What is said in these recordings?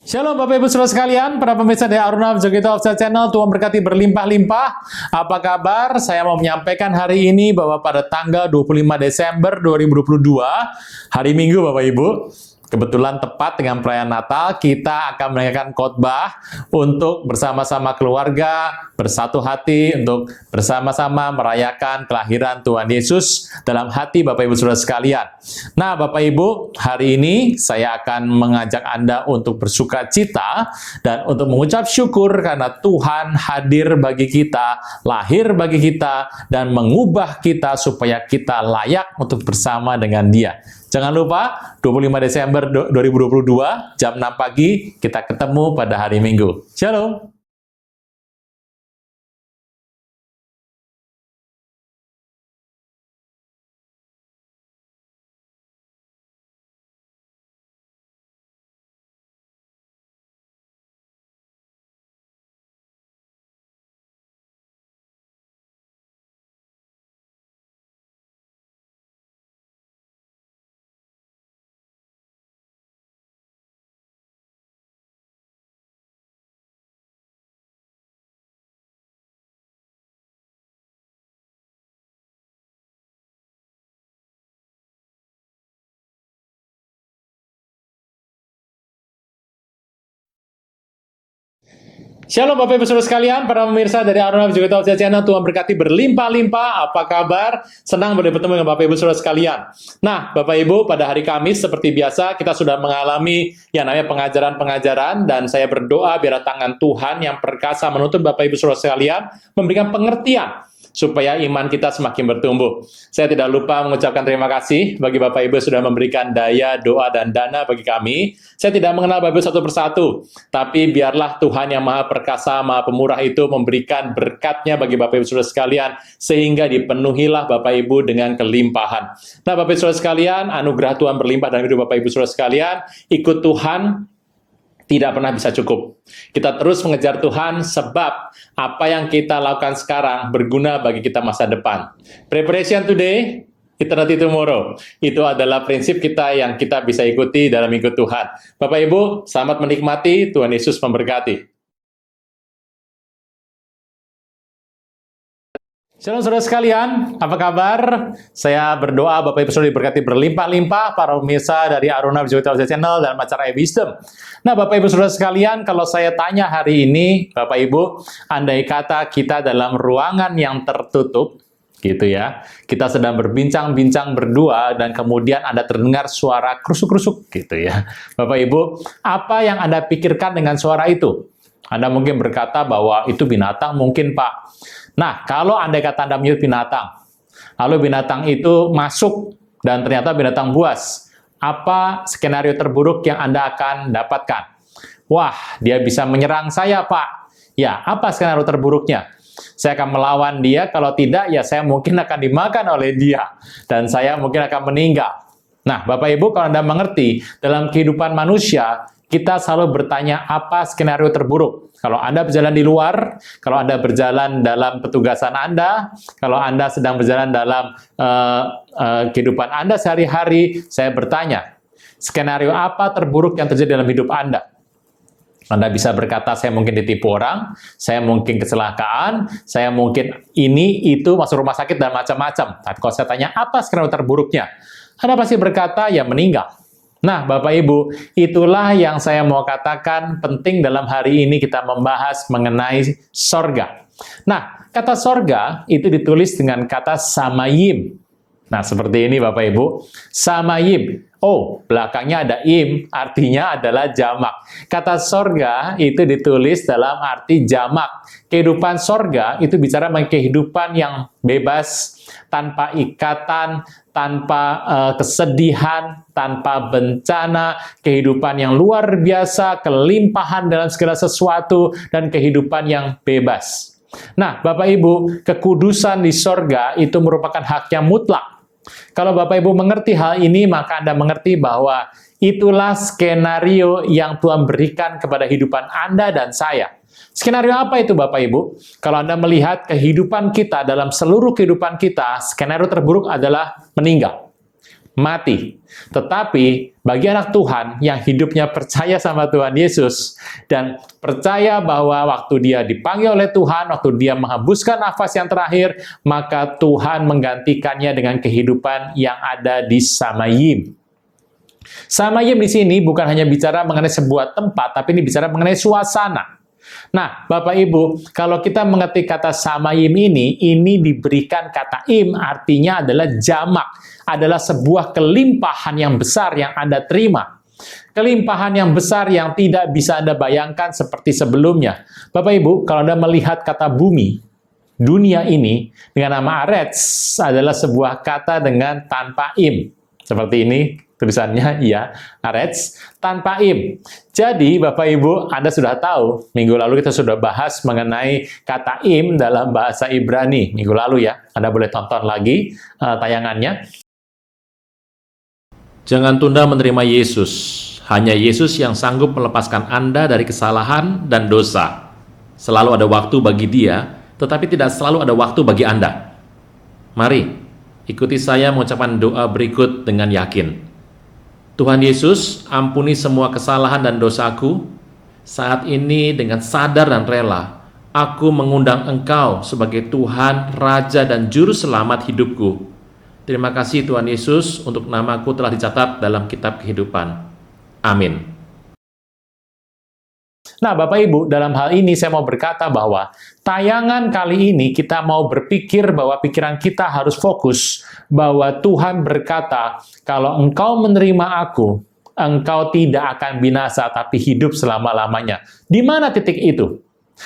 Shalom Bapak Ibu Saudara sekalian, para pemirsa dari Aruna Jogito Official Channel, Tuhan berkati berlimpah-limpah. Apa kabar? Saya mau menyampaikan hari ini bahwa pada tanggal 25 Desember 2022, hari Minggu Bapak Ibu, kebetulan tepat dengan perayaan Natal, kita akan mendengarkan khotbah untuk bersama-sama keluarga, bersatu hati, untuk bersama-sama merayakan kelahiran Tuhan Yesus dalam hati Bapak Ibu Saudara sekalian. Nah, Bapak Ibu, hari ini saya akan mengajak Anda untuk bersuka cita dan untuk mengucap syukur karena Tuhan hadir bagi kita, lahir bagi kita, dan mengubah kita supaya kita layak untuk bersama dengan Dia. Jangan lupa, 25 Desember 2022, jam 6 pagi, kita ketemu pada hari Minggu. Shalom! Shalom Bapak Ibu Saudara sekalian, para pemirsa dari Aruna Jogito Official Channel, Tuhan berkati berlimpah-limpah. Apa kabar? Senang bertemu dengan Bapak Ibu Saudara sekalian. Nah, Bapak Ibu, pada hari Kamis seperti biasa kita sudah mengalami yang namanya pengajaran-pengajaran, dan saya berdoa biar tangan Tuhan yang perkasa menuntun Bapak Ibu Saudara sekalian memberikan pengertian supaya iman kita semakin bertumbuh. Saya tidak lupa mengucapkan terima kasih bagi Bapak Ibu sudah memberikan daya, doa, dan dana bagi kami. Saya tidak mengenal Bapak Ibu satu persatu, tapi biarlah Tuhan yang Maha Perkasa, Maha Pemurah itu memberikan berkat-Nya bagi Bapak Ibu Saudara sekalian, sehingga dipenuhilah Bapak Ibu dengan kelimpahan. Nah, Bapak Ibu Saudara sekalian, anugerah Tuhan berlimpah dalam hidup Bapak Ibu Saudara sekalian. Ikut Tuhan tidak pernah bisa cukup. Kita terus mengejar Tuhan sebab apa yang kita lakukan sekarang berguna bagi kita masa depan. Preparation today, eternity tomorrow. Itu adalah prinsip kita yang kita bisa ikuti dalam ikut Tuhan. Bapak Ibu, selamat menikmati. Tuhan Yesus memberkati. Shalom saudara sekalian, apa kabar? Saya berdoa Bapak Ibu Saudara diberkati berlimpah-limpah, para pemirsa dari Aruna Jogito Official Channel dalam acara E-Wisdom. Nah, Bapak Ibu Saudara sekalian, kalau saya tanya hari ini, Bapak Ibu, andai kata kita dalam ruangan yang tertutup, gitu ya, kita sedang berbincang-bincang berdua, dan kemudian Anda terdengar suara krusuk-krusuk, gitu ya. Bapak Ibu, apa yang Anda pikirkan dengan suara itu? Anda mungkin berkata bahwa itu binatang mungkin, Pak. Nah, kalau andai kata Anda menyebut binatang, lalu binatang itu masuk dan ternyata binatang buas, apa skenario terburuk yang Anda akan dapatkan? Wah, dia bisa menyerang saya, Pak. Ya, apa skenario terburuknya? Saya akan melawan dia, kalau tidak, ya saya mungkin akan dimakan oleh dia, dan saya mungkin akan meninggal. Nah, Bapak Ibu, kalau Anda mengerti, dalam kehidupan manusia, kita selalu bertanya apa skenario terburuk. Kalau Anda berjalan di luar, kalau Anda berjalan dalam petugasan Anda, kalau Anda sedang berjalan dalam kehidupan Anda sehari-hari, saya bertanya, skenario apa terburuk yang terjadi dalam hidup Anda? Anda bisa berkata, saya mungkin ditipu orang, saya mungkin kecelakaan, saya mungkin ini, itu, masuk rumah sakit, dan macam-macam. Tapi kalau saya tanya, apa skenario terburuknya? Anda pasti berkata, ya meninggal. Nah, Bapak Ibu, itulah yang saya mau katakan penting dalam hari ini kita membahas mengenai sorga. Nah, kata sorga itu ditulis dengan kata samayim. Nah, seperti ini Bapak Ibu, samayim. Oh, belakangnya ada im, artinya adalah jamak. Kata sorga itu ditulis dalam arti jamak. Kehidupan sorga itu bicara mengenai kehidupan yang bebas, tanpa ikatan, tanpa kesedihan, tanpa bencana, kehidupan yang luar biasa, kelimpahan dalam segala sesuatu, dan kehidupan yang bebas. Nah, Bapak Ibu, kekudusan di sorga itu merupakan hak yang mutlak. Kalau Bapak Ibu mengerti hal ini, maka Anda mengerti bahwa itulah skenario yang Tuhan berikan kepada kehidupan Anda dan saya. Skenario apa itu Bapak Ibu? Kalau Anda melihat kehidupan kita, dalam seluruh kehidupan kita, skenario terburuk adalah meninggal. mati. Tetapi bagi anak Tuhan yang hidupnya percaya sama Tuhan Yesus dan percaya bahwa waktu dia dipanggil oleh Tuhan, waktu dia menghembuskan nafas yang terakhir, maka Tuhan menggantikannya dengan kehidupan yang ada di Samayim. Samayim di sini bukan hanya bicara mengenai sebuah tempat, tapi ini bicara mengenai suasana. Nah, Bapak Ibu, kalau kita mengetik kata Samayim ini diberikan kata im, artinya adalah jamak, adalah sebuah kelimpahan yang besar yang Anda terima. Kelimpahan yang besar yang tidak bisa Anda bayangkan seperti sebelumnya. Bapak Ibu, kalau Anda melihat kata bumi, dunia ini, dengan nama Arets, adalah sebuah kata dengan tanpa im. Seperti ini. Tulisannya, ya, Arets, tanpa im. Jadi, Bapak Ibu, Anda sudah tahu, minggu lalu kita sudah bahas mengenai kata im dalam bahasa Ibrani. Minggu lalu ya, Anda boleh tonton lagi tayangannya. Jangan tunda menerima Yesus. Hanya Yesus yang sanggup melepaskan Anda dari kesalahan dan dosa. Selalu ada waktu bagi Dia, tetapi tidak selalu ada waktu bagi Anda. Mari, ikuti saya mengucapkan doa berikut dengan yakin. Tuhan Yesus, ampuni semua kesalahan dan dosaku. Saat ini dengan sadar dan rela, aku mengundang Engkau sebagai Tuhan, Raja, dan Juru Selamat hidupku. Terima kasih Tuhan Yesus untuk namaku telah dicatat dalam kitab kehidupan. Amin. Nah, Bapak Ibu, dalam hal ini saya mau berkata bahwa tayangan kali ini kita mau berpikir bahwa pikiran kita harus fokus bahwa Tuhan berkata, kalau engkau menerima aku, engkau tidak akan binasa tapi hidup selama-lamanya. Di mana titik itu?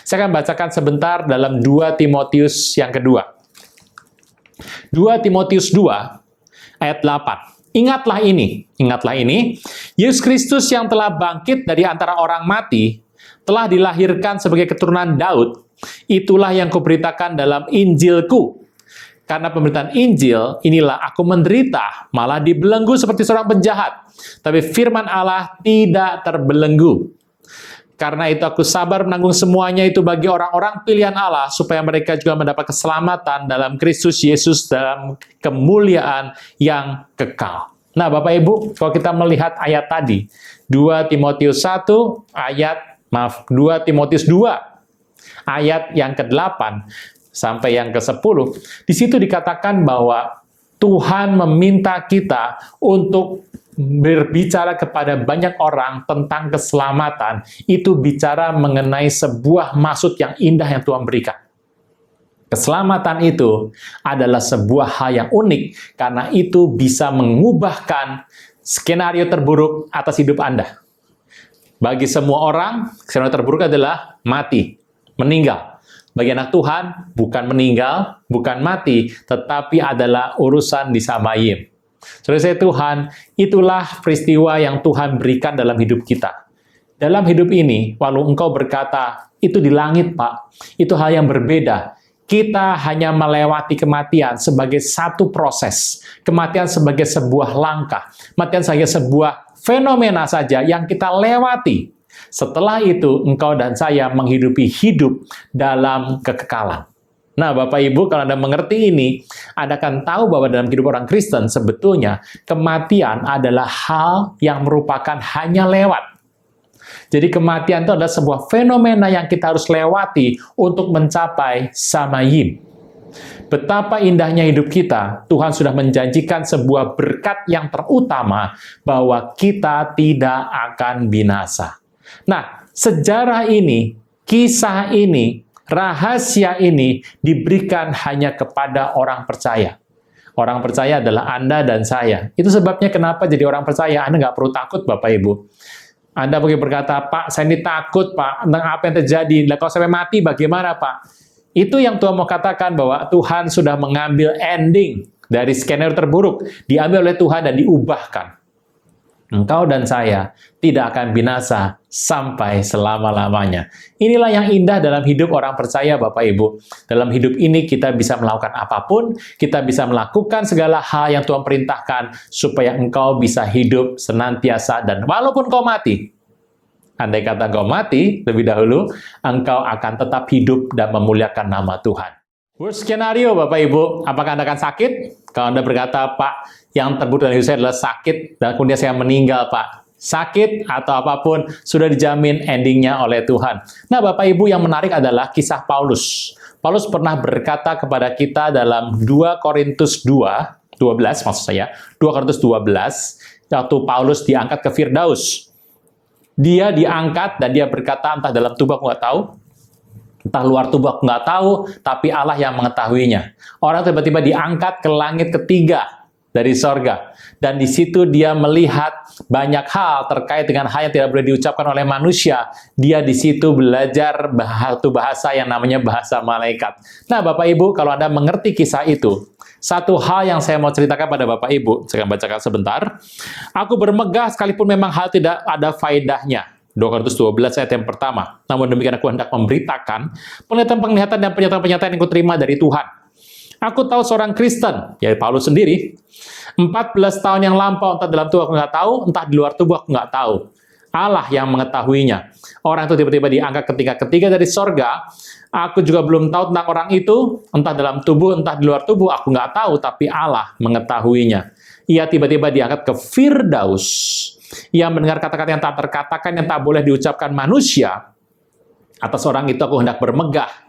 Saya akan bacakan sebentar dalam 2 Timotius yang kedua. 2 Timotius 2 ayat 8. Ingatlah ini, Yesus Kristus yang telah bangkit dari antara orang mati, telah dilahirkan sebagai keturunan Daud, itulah yang kuberitakan dalam Injilku. Karena pemberitaan Injil, inilah aku menderita, malah dibelenggu seperti seorang penjahat. Tapi firman Allah tidak terbelenggu. Karena itu aku sabar menanggung semuanya itu bagi orang-orang pilihan Allah, supaya mereka juga mendapat keselamatan dalam Kristus Yesus dalam kemuliaan yang kekal. Nah, Bapak Ibu, kalau kita melihat ayat tadi, 2 Timotius 2 Timotius 2 ayat yang ke-8 sampai yang ke-10, di situ dikatakan bahwa Tuhan meminta kita untuk berbicara kepada banyak orang tentang keselamatan. Itu bicara mengenai sebuah maksud yang indah yang Tuhan berikan. Keselamatan itu adalah sebuah hal yang unik karena itu bisa mengubahkan skenario terburuk atas hidup Anda. Bagi semua orang, skenario terburuk adalah mati, meninggal. Bagi anak Tuhan, bukan meninggal, bukan mati, tetapi adalah urusan di Samayim. Saudara saya Tuhan, itulah peristiwa yang Tuhan berikan dalam hidup kita. Dalam hidup ini, walau engkau berkata, itu di langit Pak, itu hal yang berbeda. Kita hanya melewati kematian sebagai satu proses. Kematian sebagai sebuah langkah. Kematian sebagai sebuah fenomena saja yang kita lewati. Setelah itu, engkau dan saya menghidupi hidup dalam kekekalan. Nah, Bapak Ibu, kalau Anda mengerti ini, Anda akan tahu bahwa dalam hidup orang Kristen, sebetulnya kematian adalah hal yang merupakan hanya lewat. Jadi kematian itu adalah sebuah fenomena yang kita harus lewati untuk mencapai Samayim. Betapa indahnya hidup kita, Tuhan sudah menjanjikan sebuah berkat yang terutama bahwa kita tidak akan binasa. Nah, sejarah ini, kisah ini, rahasia ini diberikan hanya kepada orang percaya. Orang percaya adalah Anda dan saya. Itu sebabnya kenapa jadi orang percaya, Anda nggak perlu takut Bapak Ibu. Anda mungkin berkata, Pak, saya ini takut Pak, tentang apa yang terjadi. Nah, kalau sampai mati bagaimana Pak? Itu yang Tuhan mau katakan bahwa Tuhan sudah mengambil ending dari skenario terburuk, diambil oleh Tuhan dan diubahkan. Engkau dan saya tidak akan binasa sampai selama-lamanya. Inilah yang indah dalam hidup orang percaya, Bapak Ibu. Dalam hidup ini kita bisa melakukan apapun, kita bisa melakukan segala hal yang Tuhan perintahkan, supaya engkau bisa hidup senantiasa. Dan walaupun kau mati, andai kata engkau mati lebih dahulu, engkau akan tetap hidup dan memuliakan nama Tuhan. Worst skenario, Bapak Ibu, apakah Anda akan sakit? Kalau Anda berkata, Pak, yang terburuk dalam hidup saya adalah sakit, dan kemudian saya meninggal, Pak. Sakit atau apapun, sudah dijamin endingnya oleh Tuhan. Nah, Bapak Ibu, yang menarik adalah kisah Paulus. Paulus pernah berkata kepada kita dalam 2 Korintus 12 maksud saya, 2 Korintus 12, waktu Paulus diangkat ke Firdaus. Dia diangkat dan dia berkata, entah dalam tubuh aku nggak tahu, entah luar tubuh aku nggak tahu, tapi Allah yang mengetahuinya. Orang tiba-tiba diangkat ke langit ketiga dari sorga. Dan di situ dia melihat banyak hal terkait dengan hal yang tidak boleh diucapkan oleh manusia. Dia di situ belajar bahasa yang namanya bahasa malaikat. Nah, Bapak Ibu, kalau Anda mengerti kisah itu, satu hal yang saya mau ceritakan pada Bapak Ibu, saya akan bacakan sebentar. Aku bermegah sekalipun memang hal tidak ada faedahnya. 2 Korintus 12 ayat yang pertama. Namun demikian aku hendak memberitakan penglihatan-penglihatan dan pernyataan-pernyataan yang kuterima dari Tuhan. Aku tahu seorang Kristen, yaitu Paulus sendiri, 14 tahun yang lampau, entah dalam tubuh aku nggak tahu, entah di luar tubuh aku nggak tahu. Allah yang mengetahuinya. Orang itu tiba-tiba diangkat ketiga dari sorga. Aku juga belum tahu tentang orang itu, entah dalam tubuh, entah di luar tubuh, aku nggak tahu, tapi Allah mengetahuinya. Ia tiba-tiba diangkat ke Firdaus. Ia mendengar kata-kata yang tak terkatakan, yang tak boleh diucapkan manusia. Atas orang itu aku hendak bermegah.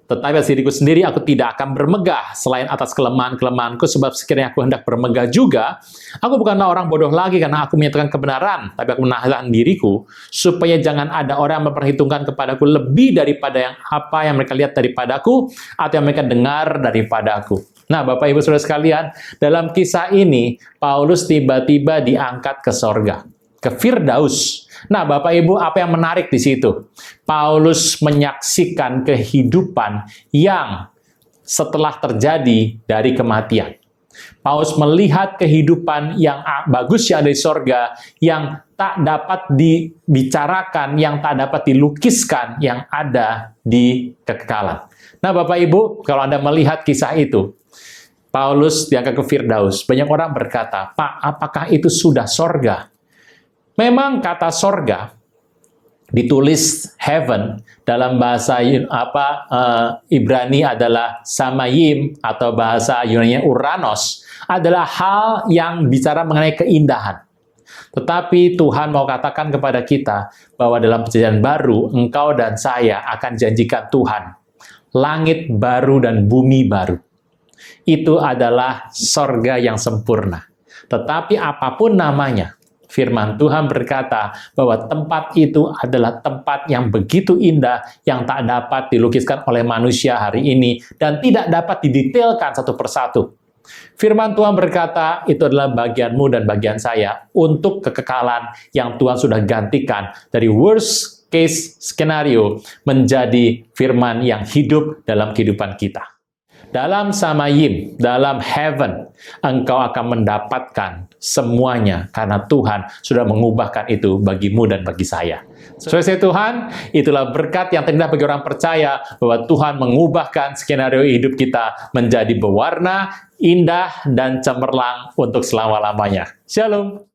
Tetapi atas diriku sendiri aku tidak akan bermegah, selain atas kelemahan-kelemahanku, sebab sekiranya aku hendak bermegah juga, aku bukanlah orang bodoh lagi karena aku menyatakan kebenaran, tapi aku menahan diriku, supaya jangan ada orang yang memperhitungkan kepadaku lebih daripada yang apa yang mereka lihat daripadaku, atau yang mereka dengar daripadaku. Nah, Bapak Ibu Saudara sekalian, dalam kisah ini, Paulus tiba-tiba diangkat ke sorga, ke Firdaus. Nah, Bapak Ibu, apa yang menarik di situ? Paulus menyaksikan kehidupan yang setelah terjadi dari kematian. Paulus melihat kehidupan yang bagus yang ada di sorga, yang tak dapat dibicarakan, yang tak dapat dilukiskan, yang ada di kekekalan. Nah, Bapak Ibu, kalau Anda melihat kisah itu, Paulus diangkat ke Firdaus. Banyak orang berkata, Pak, apakah itu sudah sorga? Memang kata sorga ditulis heaven dalam bahasa Ibrani adalah samayim, atau bahasa Yunani Uranos, adalah hal yang bicara mengenai keindahan. Tetapi Tuhan mau katakan kepada kita bahwa dalam perjanjian baru, engkau dan saya akan janjikan Tuhan langit baru dan bumi baru. Itu adalah sorga yang sempurna. Tetapi apapun namanya, firman Tuhan berkata bahwa tempat itu adalah tempat yang begitu indah, yang tak dapat dilukiskan oleh manusia hari ini, dan tidak dapat didetailkan satu persatu. Firman Tuhan berkata, itu adalah bagianmu dan bagian saya untuk kekekalan yang Tuhan sudah gantikan dari worst case skenario menjadi firman yang hidup dalam kehidupan kita. Dalam samayim, dalam heaven, engkau akan mendapatkan semuanya karena Tuhan sudah mengubahkan itu bagimu dan bagi saya. Saudara Tuhan, itulah berkat yang terindah bagi orang percaya bahwa Tuhan mengubahkan skenario hidup kita menjadi berwarna, indah, dan cemerlang untuk selama-lamanya. Shalom.